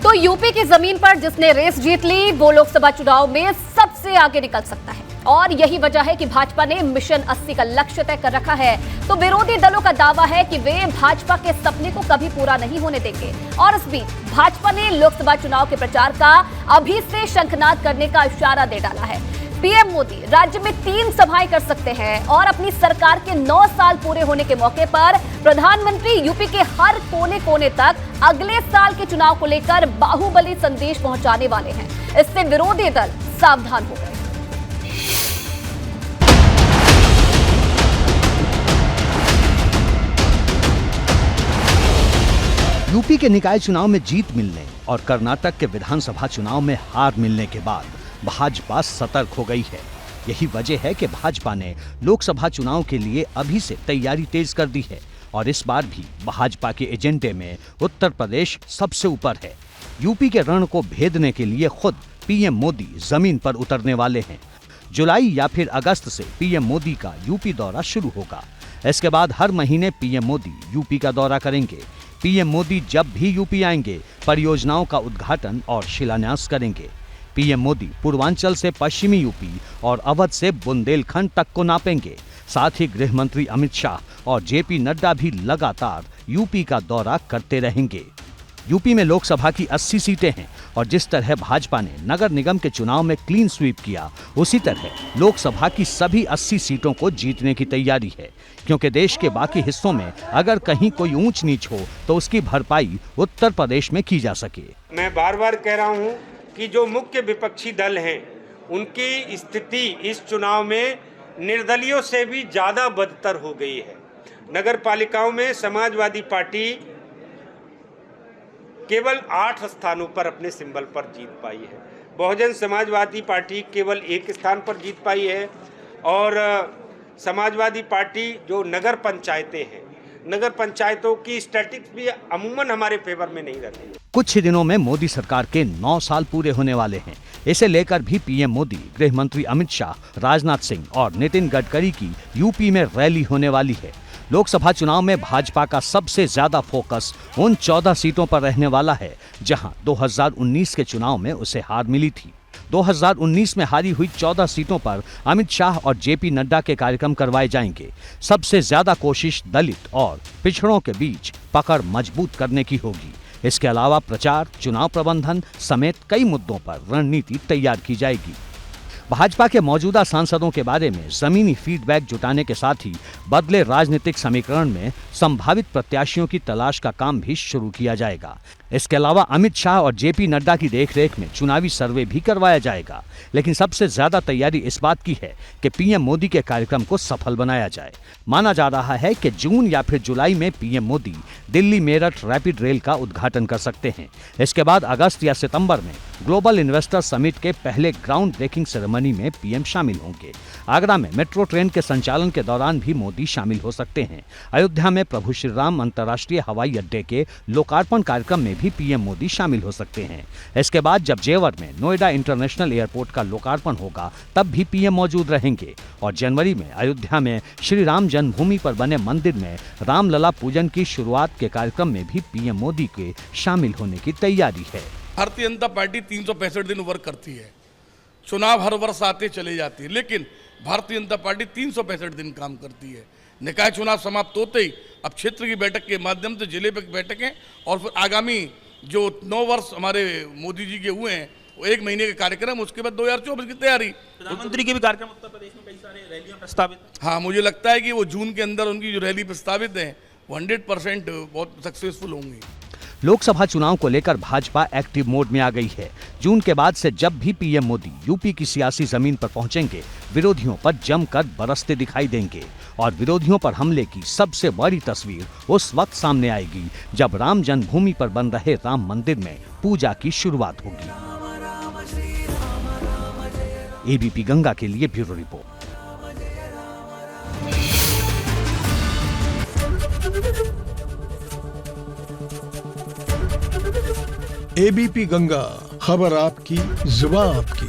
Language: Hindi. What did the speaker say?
तो यूपी की जमीन पर जिसने रेस जीत ली वो लोकसभा चुनाव में सबसे आगे निकल सकता है और यही वजह है कि भाजपा ने मिशन 80 का लक्ष्य तय कर रखा है। तो विरोधी दलों का दावा है कि वे भाजपा के सपने को कभी पूरा नहीं होने देंगे और इस बीच भाजपा ने लोकसभा चुनाव के प्रचार का अभी से शंखनाद करने का इशारा दे डाला है। पीएम मोदी राज्य में 3 सभाएं कर सकते हैं और अपनी सरकार के 9 साल पूरे होने के मौके पर प्रधानमंत्री यूपी के हर कोने कोने तक अगले साल के चुनाव को लेकर बाहुबली संदेश पहुंचाने वाले हैं। इससे विरोधी दल सावधान हो गए। यूपी के निकाय चुनाव में जीत मिलने और कर्नाटक के विधानसभा चुनाव में हार मिलने के बाद भाजपा सतर्क हो गई है। यही वजह है कि भाजपा ने लोकसभा चुनाव के लिए अभी से तैयारी तेज कर दी है और इस बार भी भाजपा के एजेंडे में उत्तर प्रदेश सबसे ऊपर है। यूपी के रण को भेदने के लिए खुद पीएम मोदी जमीन पर उतरने वाले हैं। जुलाई या फिर अगस्त से पीएम मोदी का यूपी दौरा शुरू होगा। इसके बाद हर महीने पीएम मोदी यूपी का दौरा करेंगे। पीएम मोदी जब भी यूपी आएंगे परियोजनाओं का उद्घाटन और शिलान्यास करेंगे। पीएम मोदी पूर्वांचल से पश्चिमी यूपी और अवध से बुंदेलखंड तक को नापेंगे। साथ ही गृह मंत्री अमित शाह और जेपी नड्डा भी लगातार यूपी का दौरा करते रहेंगे। यूपी में लोकसभा की 80 सीटें हैं और जिस तरह भाजपा ने नगर निगम के चुनाव में क्लीन स्वीप किया उसी तरह लोकसभा की सभी 80 सीटों को जीतने की तैयारी है, क्योंकि देश के बाकी हिस्सों में अगर कहीं कोई ऊंच नीच हो तो उसकी भरपाई उत्तर प्रदेश में की जा सके। मैं बार बार कह रहा हूं कि जो मुख्य विपक्षी दल हैं उनकी स्थिति इस चुनाव में निर्दलियों से भी ज़्यादा बदतर हो गई है। नगर पालिकाओं में समाजवादी पार्टी केवल 8 स्थानों पर अपने सिंबल पर जीत पाई है। बहुजन समाजवादी पार्टी केवल 1 स्थान पर जीत पाई है और समाजवादी पार्टी जो नगर पंचायतें हैं, नगर पंचायतों की स्टैटिस्टिक्स भी अमूमन हमारे फेवर में नहीं रहती है। कुछ ही दिनों में मोदी सरकार के 9 साल पूरे होने वाले हैं। इसे लेकर भी पीएम मोदी, गृह मंत्री अमित शाह, राजनाथ सिंह और नितिन गडकरी की यूपी में रैली होने वाली है। लोकसभा चुनाव में भाजपा का सबसे ज्यादा फोकस उन 14 सीटों पर रहने वाला है जहां 2019 के चुनाव में उसे हार मिली थी। 2019 में हारी हुई 14 सीटों पर अमित शाह और जेपी नड्डा के कार्यक्रम करवाए जाएंगे। सबसे ज्यादा कोशिश दलित और पिछड़ों के बीच पकड़ मजबूत करने की होगी। इसके अलावा प्रचार, चुनाव प्रबंधन समेत कई मुद्दों पर रणनीति तैयार की जाएगी। भाजपा के मौजूदा सांसदों के बारे में जमीनी फीडबैक जुटाने के साथ ही बदले राजनीतिक समीकरण में संभावित प्रत्याशियों की तलाश का काम भी शुरू किया जाएगा। इसके अलावा अमित शाह और जेपी नड्डा की देखरेख में चुनावी सर्वे भी करवाया जाएगा। लेकिन सबसे ज्यादा तैयारी इस बात की है कि पीएम मोदी के कार्यक्रम को सफल बनाया जाए। माना जा रहा है कि जून या फिर जुलाई में PM Modi Delhi Meerut rapid rail का उद्घाटन कर सकते हैं। इसके बाद अगस्त या सितंबर में ग्लोबल इन्वेस्टर समिट के पहले ग्राउंड ब्रेकिंग सेरेमनी में पीएम शामिल होंगे। आगरा में मेट्रो ट्रेन के संचालन के दौरान भी मोदी शामिल हो सकते हैं। अयोध्या में प्रभु श्री राम अंतर्राष्ट्रीय हवाई अड्डे के लोकार्पण कार्यक्रम में भी पीएम मोदी शामिल हो सकते हैं। इसके बाद जब जेवर में नोएडा इंटरनेशनल एयरपोर्ट का लोकार्पण होगा तब भी पीएम मौजूद रहेंगे और जनवरी में अयोध्या में श्री राम जन्मभूमि पर बने मंदिर में रामलला पूजन की शुरुआत के कार्यक्रम में भी पीएम मोदी के शामिल होने की तैयारी है। भारतीय जनता पार्टी 365 दिन वर्क करती है। चुनाव हर वर्ष आते चले जाती है, लेकिन भारतीय जनता पार्टी 365 दिन काम करती है। निकाय चुनाव समाप्त होते ही अब क्षेत्र की बैठक के माध्यम से जिले पे बैठकें और फिर आगामी जो 9 वर्ष हमारे मोदी जी के हुए हैं वो 1 महीने के कार्यक्रम, उसके बाद 2024 की तैयारी। प्रधानमंत्री के भी कार्यक्रम उत्तर प्रदेश में कई सारे रैलियां प्रस्तावित। हाँ, मुझे लगता है कि वो जून के अंदर उनकी जो रैली प्रस्तावित है वो 100% बहुत सक्सेसफुल होंगी। लोकसभा चुनाव को लेकर भाजपा एक्टिव मोड में आ गई है। जून के बाद से जब भी पीएम मोदी यूपी की सियासी जमीन पर पहुंचेंगे विरोधियों पर जमकर बरसते दिखाई देंगे और विरोधियों पर हमले की सबसे बड़ी तस्वीर उस वक्त सामने आएगी जब राम जन्मभूमि पर बन रहे राम मंदिर में पूजा की शुरुआत होगी। एबीपी गंगा के लिए ब्यूरो रिपोर्ट। एबीपी गंगा, खबर आपकी, जुबान आपकी।